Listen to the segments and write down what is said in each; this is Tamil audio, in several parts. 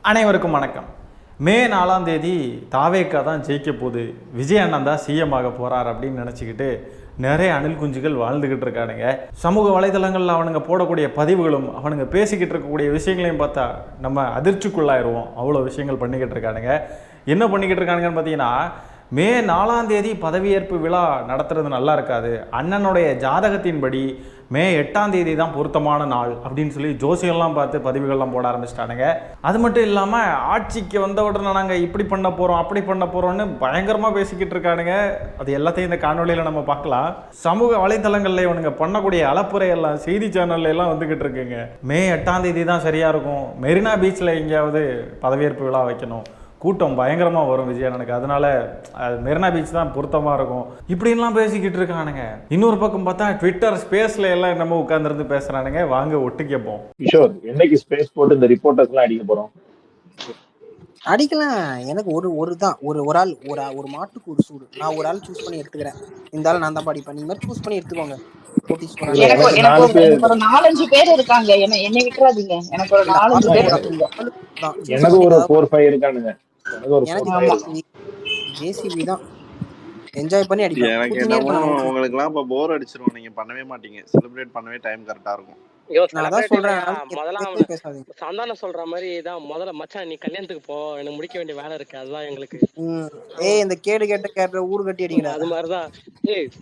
அனைவருக்கும் வணக்கம். மே 4ஆம் தேதி தாவேக்கா தான் ஜெயிக்க போகுது, விஜய் அண்ணன் தான் சிஎம் ஆக போகிறார் அப்படின்னு நினச்சிக்கிட்டு நிறைய அணில் குஞ்சுகள் வாழ்ந்துக்கிட்டு இருக்கானுங்க. சமூக வலைதளங்களில் அவனுங்க போடக்கூடிய பதிவுகளும் அவனுங்க பேசிக்கிட்டு இருக்கக்கூடிய விஷயங்களையும் பார்த்தா நம்ம அதிர்ச்சிக்குள்ளாயிருவோம். அவ்வளோ விஷயங்கள் பண்ணிக்கிட்டு இருக்கானுங்க. என்ன பண்ணிக்கிட்டு இருக்கானுங்கன்னு பார்த்தீங்கன்னா, மே 4ஆம் தேதி பதவியேற்பு விழா நடத்துறது நல்லா இருக்காது, அண்ணனுடைய ஜாதகத்தின்படி மே 8ஆம் தேதி தான் பொருத்தமான நாள் அப்படின்னு சொல்லி ஜோசியெல்லாம் பார்த்து பதிவுகள்லாம் போட ஆரம்பிச்சிட்டானுங்க. அது மட்டும் இல்லாமல் ஆட்சிக்கு வந்த உடனே நாங்கள் இப்படி பண்ண போகிறோம் அப்படி பண்ண போகிறோன்னு பயங்கரமாக பேசிக்கிட்டு இருக்கானுங்க. அது எல்லாத்தையும் இந்த காணொலியில் நம்ம பார்க்கலாம். சமூக வலைத்தளங்களில் இவனுங்க பண்ணக்கூடிய அலப்புறையெல்லாம் செய்தி சேனல்ல எல்லாம் வந்துக்கிட்டு இருக்குங்க. மே 8ஆம் தேதி தான் சரியாக இருக்கும், மெரினா பீச்சில் எங்கேயாவது பதவியேற்பு விழா வைக்கணும், கூட்டம் பயங்கரமாக வரும் விஜய் அண்ணனுக்கு, அதனால மெரினா பீச் தான் பொருத்தமாக இருக்கும் இப்படின்லாம் பேசிக்கிட்டு இருக்கானுங்க. இன்னொரு பக்கம் பார்த்தா ட்விட்டர் ஸ்பேஸ்ல எல்லாம் என்னமோ உட்கார்ந்துருந்து பேசுறானுங்க. வாங்க ஒட்டு கேட்போம். கிஷோர், என்னைக்கு ஸ்பேஸ் போட்டு இந்த ரிப்போர்ட்டர்ஸ் எல்லாம் அடிக்க போறோம்? அடிக்கலாம். எனக்கு ஒரு ஆள் ஒரு மாட்டுக்கு ஒரு சூடு. நான் ஒரு ஆள் சூஸ் பண்ணி எடுத்துக்கிறேன். இந்த ஆள் நான் தான் படிப்பேன், நீங்க மாதிரி சூஸ் பண்ணி எடுத்துக்கோங்க. எனக்கு ஒரு 4-5 பேர் இருக்காங்க, என்னை விட்டுறாதீங்க. எனக்கு ஒரு 4-5 பேர் இருக்காங்க. எனக்கு ஒரு 4-5 இருக்கானுங்க. ஜேசிபி தான் என்ஜாய் பண்ணி அடிக்கலாம். எனக்கு என்னமோ உங்களுக்கு எல்லாம் இப்ப போர் அடிச்சிரும், நீங்க பண்ணவே மாட்டீங்க. செலிப்ரேட் பண்ணவே டைம் கரெக்டா இருக்கும். சந்தான சொல்ற மாதிரி தான் முதல்ல மச்சான் நீ கல்யாணத்துக்கு போ, எனக்கு முடிக்க வேண்டிய வேலை இருக்கு, அதுதான் எங்களுக்கு. இந்த கேடு கேட்ட ஊரு கட்டி அடிக்கணும். அது மாதிரிதான்.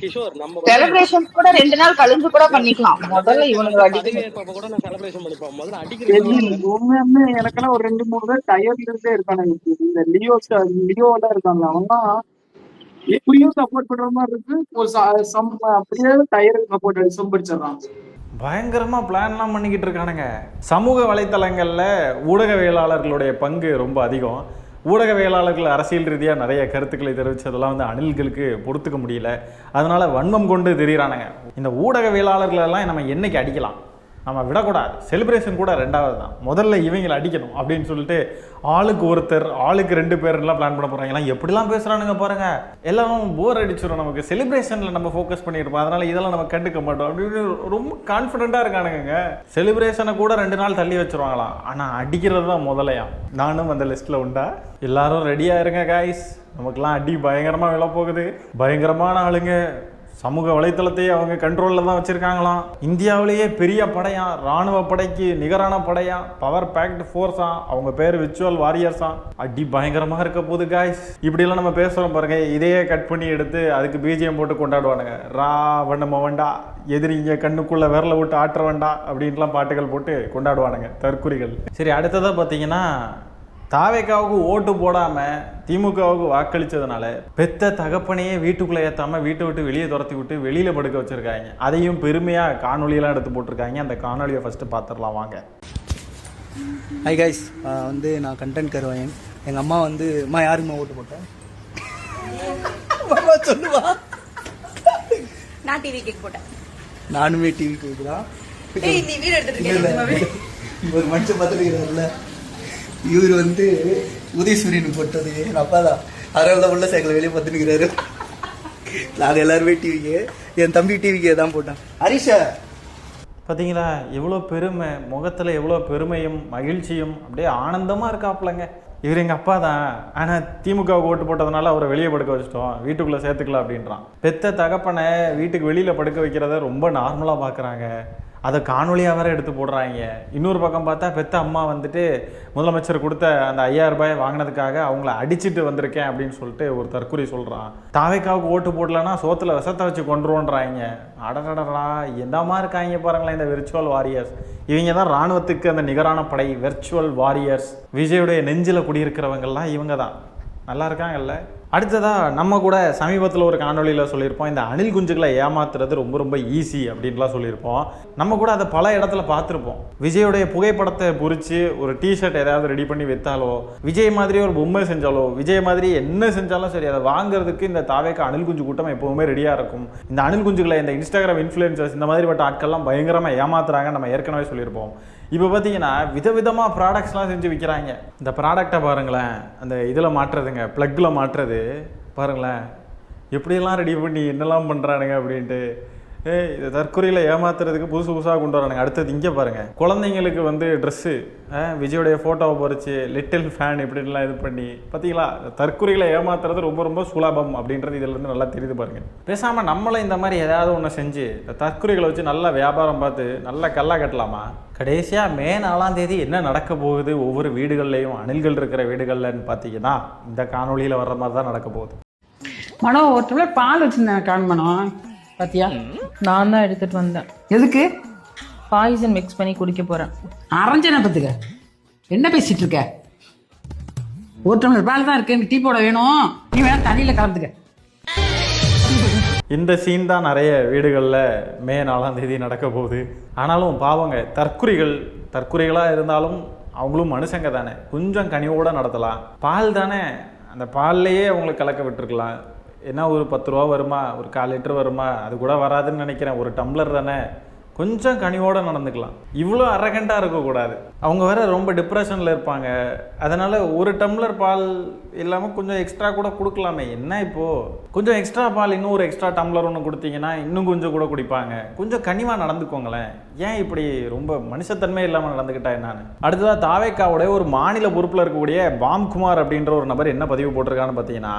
கிஷோர், நம்ம செலிப்ரேஷன் கூட 2 நாள் கழிஞ்சு கூட பண்ணிக்கலாம். முதல்ல இவனுக்கு அடிக்கிறப்ப கூட நான் செலிப்ரேஷன் பண்ணிப்போம். முதல்ல அடிக்கிறது எனக்கெல்லாம் ஒரு 2-3 பேர் டயர்ட்லயே இருக்கானுங்க. இந்த லியோல இருக்காங்க, அவங்க எப்படியும் சப்போர்ட் பண்ற மாதிரி இருக்கு. ஒரு அப்படியே டயர் சப்போர்ட் அடிச்சு படிச்சிடறான். பயங்கரமாக பிளான்லாம் பண்ணிக்கிட்டு இருக்கானுங்க. சமூக வலைத்தளங்களில் ஊடகவியலாளர்களுடைய பங்கு ரொம்ப அதிகம். ஊடகவியலாளர்கள் அரசியல் ரீதியாக நிறைய கருத்துக்களை தெரிவித்ததெல்லாம் அணில்களுக்கு பொறுத்துக்க முடியல. அதனால் வன்மம் கொண்டு தெரிகிறானுங்க. இந்த ஊடகவியலாளர்களெல்லாம் நம்ம என்னைக்கு அடிக்கலாம், நம்ம விடக்கூடாது. செலிப்ரேஷன் கூட 2வது தான், முதல்ல இவங்களை அடிக்கணும் அப்படின்னு சொல்லிட்டு ஆளுக்கு ஒருத்தர் ஆளுக்கு 2 பேர்லாம் பிளான் பண்ண போகிறாங்க. எல்லாம் எப்படிலாம் பேசுகிறானுங்க பாருங்கள். எல்லாரும் போர் அடிச்சிடும், நமக்கு செலிப்ரேஷனில் நம்ம ஃபோக்கஸ் பண்ணியிருப்போம், அதனால் இதெல்லாம் நம்ம கண்டுக்க மாட்டோம் அப்படின்னு ரொம்ப கான்ஃபிடென்ட்டாக இருக்கானுங்க. செலிப்ரேஷனை கூட 2 நாள் தள்ளி வச்சுருவாங்களாம், ஆனால் அடிக்கிறது தான் முதலையாம். நானும் அந்த லிஸ்ட்டில் உண்டா? எல்லாரும் ரெடியாக இருங்க காய்ஸ், நமக்குலாம் அடி பயங்கரமாக விழப்போகுது. பயங்கரமான ஆளுங்க. சமூக வலைத்தளத்தையே அவங்க கண்ட்ரோலில் தான் வச்சுருக்காங்களாம். இந்தியாவிலேயே பெரிய படையாம், இராணுவ படைக்கு நிகரான படையாம், பவர் பேக்டு ஃபோர்ஸாம், அவங்க பேர் விர்ச்சுவல் வாரியர்ஸாம். அடி பயங்கரமாக இருக்க போது காய்ஸ். இப்படியெல்லாம் நம்ம பேசுகிறோம் பாருங்க, இதையே கட் பண்ணி எடுத்து அதுக்கு பிஜிஎம் போட்டு கொண்டாடுவானுங்க. ரா வண்ணம வேண்டா, எதிரிங்க கண்ணுக்குள்ளே விரல விட்டு ஆற்ற வேண்டாம் அப்படின்லாம் பாட்டுகள் போட்டு கொண்டாடுவானுங்க தற்குறிகள். சரி, அடுத்ததாக பார்த்தீங்கன்னா, தாவேக்காவுக்கு ஓட்டு போடாமல் திமுகவுக்கு வாக்களித்ததுனால பெத்த தகப்பனையே வீட்டுக்குள்ளே ஏற்றாமல் வீட்டை விட்டு வெளியே துரத்தி விட்டு வெளியில் படுக்க வச்சுருக்காங்க. அதையும் பெருமையாக காணொலியெல்லாம் எடுத்து போட்டிருக்காங்க. அந்த காணொலியை ஃபஸ்ட்டு பார்த்துடலாம் வாங்க. ஹை கைஸ், நான் கண்டென்ட் கருவேன். எங்கள் அம்மா அம்மா யாருக்குமா ஓட்டு போட்டேன் சொல்லுவா. நான் டிவிக்கு போட்டேன். நானுமே டிவிக்கு தான். ஒரு மனுஷன் பார்த்துருக்கிறாருல, இவர் உதயசூரியன் போட்டது என் அப்பா தான். அதனால உள்ள சைக்கிள் வெளியே பார்த்துருக்கிறாரு. நாங்கள் எல்லாருமே டிவிக்கு, என் தம்பி டிவிக்கு தான் போட்டான். ஹரிஷா பார்த்தீங்களா, எவ்வளோ பெருமை முகத்தில், எவ்வளோ பெருமையும் மகிழ்ச்சியும், அப்படியே ஆனந்தமாக இருக்காப்புலங்க. இவர் எங்கள் அப்பா தான், ஆனால் திமுகவுக்கு ஓட்டு போட்டதுனால அவரை வெளியே படுக்க வச்சிட்டோம், வீட்டுக்குள்ளே சேர்த்துக்கலாம் அப்படின்றான். பெத்த தகப்பனை வீட்டுக்கு வெளியில் படுக்க வைக்கிறத ரொம்ப நார்மலாக பார்க்குறாங்க. அதை காணொலியாக வேற எடுத்து போடுறாங்க. இன்னொரு பக்கம் பார்த்தா பெத்த அம்மா முதலமைச்சர் கொடுத்த அந்த 5000 ரூபாய் வாங்கினதுக்காக அவங்கள அடிச்சுட்டு வந்திருக்கேன் அப்படின்னு சொல்லிட்டு ஒரு தற்குறி சொல்கிறான். தாவேக்காவுக்கு ஓட்டு போடலன்னா சோத்தில் விஷத்தை வச்சு கொண்டுருவோன்றாங்க. அடடடா, என்னமா இருக்காங்க பாருங்களேன் இந்த விர்ச்சுவல் வாரியர்ஸ். இவங்க தான் இராணுவத்துக்கு அந்த நிகரான படை, விர்ச்சுவல் வாரியர்ஸ். விஜயுடைய நெஞ்சில் குடியிருக்கிறவங்கெல்லாம் இவங்க தான். நல்லா இருக்காங்கல்ல. அடுத்ததாக நம்ம கூட சமீபத்தில் ஒரு காணொலியில் சொல்லியிருப்போம், இந்த அணில் குஞ்சுகளை ஏமாத்துறது ரொம்ப ரொம்ப ஈஸி அப்படின்லாம் சொல்லியிருப்போம். நம்ம கூட அதை பல இடத்துல பார்த்துருப்போம். விஜயோடைய புகைப்படத்தை பொறிச்சு ஒரு டிஷர்ட் ஏதாவது ரெடி பண்ணி விற்றாலோ, விஜய் மாதிரி ஒரு பொம்மை செஞ்சாலோ, விஜய் மாதிரி என்ன செஞ்சாலும் சரி, அதை வாங்குறதுக்கு இந்த தாவேக்கா அணில் குஞ்சு கூட்டம் எப்போவுமே ரெடியாக இருக்கும். இந்த அணில் குஞ்சுகளை இந்த இன்ஸ்டாகிராம் இன்ஃப்ளூயன்சர்ஸ் இந்த மாதிரிப்பட்ட ஆட்கள்லாம் பயங்கரமாக ஏமாத்துறாங்க, நம்ம ஏற்கனவே சொல்லியிருப்போம். இப்போ பார்த்தீங்கன்னா விதவிதமாக ப்ராடக்ட்ஸ்லாம் செஞ்சு விற்கிறாங்க. இந்த ப்ராடக்டை பாருங்களேன், அந்த இதில் மாட்டுறதுங்க, ப்ளக்கில் மாட்டுறது பாருங்களேன், எப்படியெல்லாம் ரெடி பண்ணி என்னெல்லாம் பண்ணுறானுங்க அப்படின்ட்டு. இது தற்கொலையில் ஏமாத்துறதுக்கு புதுசு புதுசாக கொண்டு வரானுங்க. அடுத்தது இங்கே பாருங்கள், குழந்தைங்களுக்கு வந்து ட்ரெஸ்ஸு விஜயோடைய ஃபோட்டோவை பொறிச்சு லிட்டில் ஃபேன் இப்படின்லாம் இது பண்ணி பார்த்தீங்களா, தற்கொலைகளை ஏமாத்துறது ரொம்ப ரொம்ப சுலபம் அப்படின்றது இதிலேருந்து நல்லா தெரியுது பாருங்கள். பேசாமல் நம்மளும் இந்த மாதிரி ஏதாவது ஒன்று செஞ்சு தற்கொலைகளை வச்சு நல்லா வியாபாரம் பார்த்து நல்லா கல்லா கட்டலாமா? கடைசியாக மே 4ஆம் தேதி என்ன நடக்க போகுது ஒவ்வொரு வீடுகள்லையும், அணில்கள் இருக்கிற வீடுகள்லன்னு பார்த்தீங்கன்னா இந்த காணொலியில் வர்ற மாதிரி தான் நடக்க போகுது. மனோ ஒரு டம்ளர் பால் வச்சிருந்தேன் காண்மனம் பாத்தியா? நான் தான் எடுத்துட்டு வந்தேன். எதுக்கு? பாய்சன் மிக்ஸ் பண்ணி குடிக்க போறேன். அரைஞ்சன பத்துக்க என்ன பேசிட்டு இருக்க? ஒரு டம்ளர் பால் தான் இருக்கு, எனக்கு டீ போட வேணும், நீ வேணா தண்ணியில கலந்துக்க. இந்த சீன் தான் நிறைய வீடுகளில் மே 4ஆம் தேதி நடக்க போகுது. ஆனாலும் பாவங்க, தற்குறிகளாக இருந்தாலும் அவங்களும் மனுஷங்க தானே, கொஞ்சம் கனிவோடு நடத்தலாம். பால் தானே, அந்த பால்லையே அவங்களுக்கு கலக்க விட்டுருக்கலாம். என்ன ஒரு 10 ரூபா வருமா, ஒரு 1/4 லிட்டர் வருமா, அது கூட வராதுன்னு நினைக்கிறேன். ஒரு டம்ளர் தானே, கொஞ்சம் கனிவோடு நடந்துக்கலாம். இவ்வளோ அரகண்டாக இருக்கக்கூடாது. அவங்க வேற ரொம்ப டிப்ரெஷனில் இருப்பாங்க. அதனால் ஒரு டம்ளர் பால் இல்லாமல் கொஞ்சம் எக்ஸ்ட்ரா கூட கொடுக்கலாமே. என்ன இப்போது கொஞ்சம் எக்ஸ்ட்ரா பால் இன்னும் ஒரு எக்ஸ்ட்ரா டம்ளர் ஒன்று கொடுத்தீங்கன்னா இன்னும் கொஞ்சம் கூட குடிப்பாங்க. கொஞ்சம் கனிவாக நடந்துக்கோங்களேன். ஏன் இப்படி ரொம்ப மனுஷத்தன்மை இல்லாமல் நடந்துக்கிட்டா என்னான்னு. அடுத்ததாக தாவேக்காவுடைய ஒரு மாநில பொறுப்பில் இருக்கக்கூடிய பாம்குமார் அப்படின்ற ஒரு நபர் என்ன பதிவு போட்டிருக்கான்னு பார்த்தீங்கன்னா,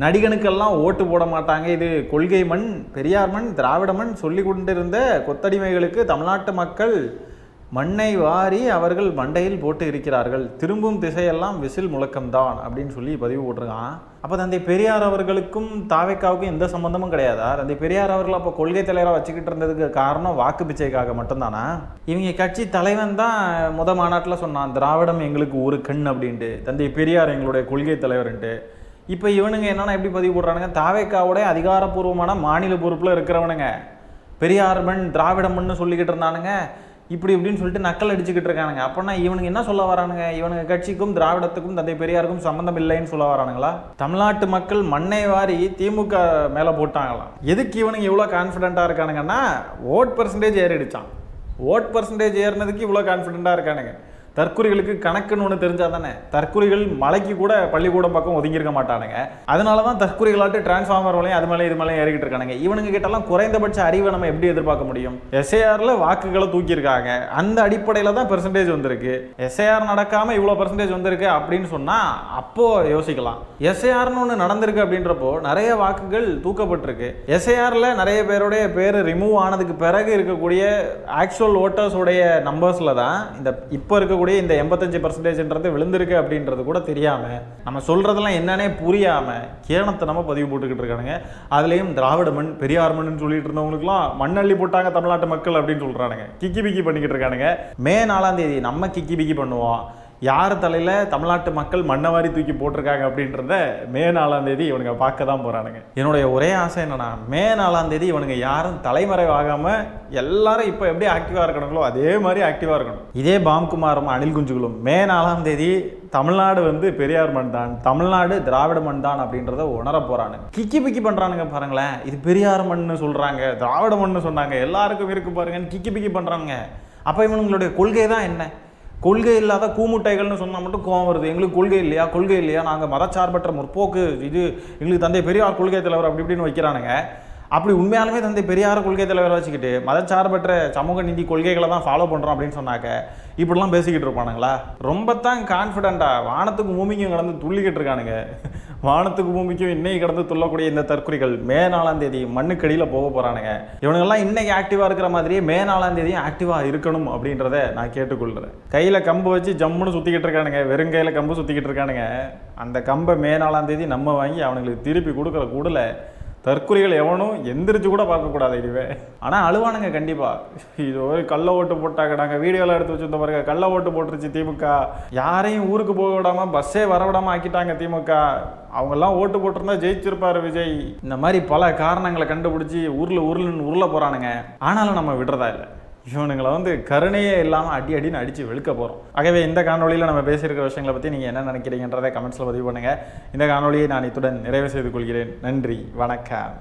நடிகனுக்கெல்லாம் ஓட்டு போட மாட்டாங்க, இது கொள்கை மண், பெரியார் மண், திராவிட மண் சொல்லி கொண்டிருந்த கொத்தடிமைகளுக்கு தமிழ்நாட்டு மக்கள் மண்ணை வாரி அவர்கள் மண்டையில் போட்டு இருக்கிறார்கள், திரும்பும் திசையெல்லாம் விசில் முழக்கம்தான் அப்படின்னு சொல்லி பதிவு போட்டிருக்கான். அப்போ தந்தை பெரியார் அவர்களுக்கும் தாவேக்காவுக்கும் எந்த சம்மந்தமும் கிடையாதா? தந்தை பெரியார் அவர்கள் அப்போ கொள்கை தலைவராக வச்சுக்கிட்டு இருந்ததுக்கு காரணம் வாக்கு பிச்சைக்காக மட்டும்தானா? இவங்க கட்சி தலைவன் தான் மாநாட்டில் சொன்னான், திராவிடம் எங்களுக்கு ஒரு கண் அப்படின்ட்டு, தந்தை பெரியார் எங்களுடைய கொள்கை தலைவர்ன்ட்டு. இப்போ இவனுங்க என்னன்னா எப்படி பதிவு போடுறானுங்க, தாவேக்காவோட அதிகாரப்பூர்வமான மாநில பொறுப்பில் இருக்கிறவனுங்க பெரியார் மண் திராவிட மண்ணு சொல்லிக்கிட்டு இருந்தானுங்க, இப்படி இப்படின்னு சொல்லிட்டு நக்கல் அடிச்சுக்கிட்டு இருக்கானுங்க. அப்போனா இவனுங்க என்ன சொல்ல வரானுங்க, இவனுங்க கட்சிக்கும் திராவிடத்துக்கும் தந்தை பெரியாருக்கும் சம்மந்தம் இல்லைன்னு சொல்ல வரானுங்களா? தமிழ்நாட்டு மக்கள் மண்ணை வாரி திமுக மேலே போட்டாங்களாம். எதுக்கு இவனுங்க இவ்வளோ கான்ஃபிடென்ட்டாக இருக்கானுங்கன்னா, ஓட் பர்சன்டேஜ் ஏறிடுச்சான். ஓட் பர்சன்டேஜ் ஏறினதுக்கு இவ்வளோ கான்ஃபிடென்ட்டாக இருக்கானுங்க. தற்குறிகளுக்கு கணக்குன்னு ஒன்று தெரிஞ்சால் தானே. தற்குறிகள் மலைக்கு கூட பள்ளிக்கூடம் பக்கம் ஒதுங்கியிருக்க மாட்டானுங்க. அதனால தான் தற்குறிகளாட்டு டிரான்ஸ்ஃபார்மர் வலையும் அது மேலே இது மேலே ஏறிக்கிட்டு இருக்கானுங்க. இவனுங்க கிட்டலாம் குறைந்தபட்ச அறிவை நம்ம எப்படி எதிர்பார்க்க முடியும்? எஸ்ஏஆரில் வாக்குகளை தூக்கியிருக்காங்க, அந்த அடிப்படையில் தான் பெர்சன்டேஜ் வந்திருக்கு. எஸ்ஏஆர் நடக்காமல் இவ்வளோ பெர்சன்டேஜ் வந்திருக்கு அப்படின்னு சொன்னால் அப்போது யோசிக்கலாம். எஸ்ஏஆர்னு ஒன்று நடந்திருக்கு அப்படின்றப்போ நிறைய வாக்குகள் தூக்கப்பட்டிருக்கு. எஸ்ஏஆரில் நிறைய பேருடைய பேர் ரிமூவ் ஆனதுக்கு பிறகு இருக்கக்கூடிய ஆக்சுவல் ஓட்டர்ஸோடைய நம்பர்ஸில் தான் இந்த இப்போ இருக்கக்கூடிய இந்த 85% விழுந்திருக்கு அப்படின்றது கூட தெரியாம, நம்ம சொல்றதெல்லாம் என்னன்னே புரியாம கேணத்தை நம்ம பதிவு போட்டுக்கிட்டு இருக்கானுங்க. அதுலயும் திராவிட மண் பெரியார் மண்ணுன்னு சொல்லிட்டு இருந்தவங்களுக்குலாம் மண்ணள்ளி போட்டாங்க தமிழ்நாட்டு மக்கள் அப்படின்னு சொல்றானுங்க. கிக்கி பிக்கி பண்ணிக்கிட்டு இருக்கானுங்க. மே 4ஆம் தேதி நம்ம கிக்கி பிக்கி பண்ணுவோம். யார் தலையில் தமிழ்நாட்டு மக்கள் மண்ணவாரி தூக்கி போட்டிருக்காங்க அப்படின்றத மே 4ஆம் தேதி இவனுங்க பார்க்க தான் போகிறானுங்க. என்னுடைய ஒரே ஆசை என்னன்னா, மே 4ஆம் தேதி இவனுங்க யாரும் தலைமறைவாகாமல் எல்லாரும் இப்போ எப்படி ஆக்டிவாக இருக்கணுங்களோ அதே மாதிரி ஆக்டிவாக இருக்கணும். இதே பாம்குமாரும் அணில் குஞ்சுகளும் மே 4ஆம் தேதி தமிழ்நாடு வந்து பெரியார் மண் தான், தமிழ்நாடு திராவிட மண் தான் அப்படின்றத உணர போகிறானுங்க. கிக்கி பிக்கி பண்ணுறானுங்க பாருங்களேன். இது பெரியார் மண்ணு சொல்கிறாங்க, திராவிட மண்ணு சொன்னாங்க, எல்லாருக்கும் இருக்கு பாருங்கன்னு கிக்கி பிக்கி பண்ணுறானுங்க. அப்போ இவனுங்களுடைய கொள்கை தான் என்ன? கொள்கை இல்லாத கூமுட்டைகள்னு சொன்னால் மட்டும் கோவம் வருது. எங்களுக்கு கொள்கை இல்லையா, நாங்கள் மதச்சார்பற்ற முற்போக்கு, இது எங்களுக்கு தந்தை பெரியார் கொள்கை தலைவர் அப்படி இப்படின்னு வைக்கிறானுங்க. அப்படி உண்மையாலுமே தந்தை பெரியார் கொள்கை தலைவரை வச்சுக்கிட்டு மதச்சார்பற்ற சமூக நீதி கொள்கைகளை தான் ஃபாலோ பண்ணுறோம் அப்படின்னு சொன்னாக்க இப்படிலாம் பேசிக்கிட்டு இருப்பானுங்களா? ரொம்ப தான் கான்ஃபிடென்ட்டாக வானத்துக்கு பூமிக்கும் கடந்து துள்ளிக்கிட்டு இருக்கானுங்க. வானத்துக்கு பூமிக்கும் இன்னைக்கு கடந்து துள்ளக்கூடிய இந்த தற்குறிகள் மே 4ஆம் தேதி மண்ணுக்கடியில் போக போகிறானுங்க. இவனுங்கெல்லாம் இன்னைக்கு ஆக்டிவாக இருக்கிற மாதிரியே மே 4ஆம் தேதியும் ஆக்டிவாக இருக்கணும் அப்படின்றத நான் கேட்டுக்கொள்கிறேன். கையில் கம்பு வச்சு ஜம்முன்னு சுற்றிக்கிட்டு இருக்கானுங்க, வெறும் கையில் கம்பு சுற்றிக்கிட்டு இருக்கானுங்க. அந்த கம்பை மே 4ஆம் தேதி நம்ம வாங்கி அவனுங்களுக்கு திருப்பி கொடுக்குற கூடல தற்கொலைகள் எவனும் எந்திரிச்சு கூட பார்க்கக்கூடாது இதுவே. ஆனால் அழுவானுங்க கண்டிப்பாக. இது ஒரு கள்ள ஓட்டு போட்டாங்க, நாங்கள் வீடியோவில் எடுத்து வச்சுருந்த பாருங்க, கள்ள ஓட்டு போட்டுருச்சு திமுக, யாரையும் ஊருக்கு போக விடாமல் பஸ்ஸே வர விடாமல் ஆக்கிட்டாங்க திமுக, அவங்கெல்லாம் ஓட்டு போட்டிருந்தா ஜெயிச்சிருப்பார் விஜய். இந்த மாதிரி பல காரணங்களை கண்டுபிடிச்சி உருள போகிறானுங்க. ஆனாலும் நம்ம விடுறதா இல்லை. இவனுங்களை வந்து கருணையே இல்லாமல் அடின்னு அடித்து வெளுக்க போகிறோம். ஆகவே இந்த காணொலியில் நம்ம பேசியிருக்கிற விஷயங்களை பற்றி நீங்கள் என்ன நினைக்கிறீங்கன்றதை கமெண்ட்ஸில் பதிவு பண்ணுங்கள். இந்த காணொலியை நான் இத்துடன் நிறைவு செய்து கொள்கிறேன். நன்றி, வணக்கம்.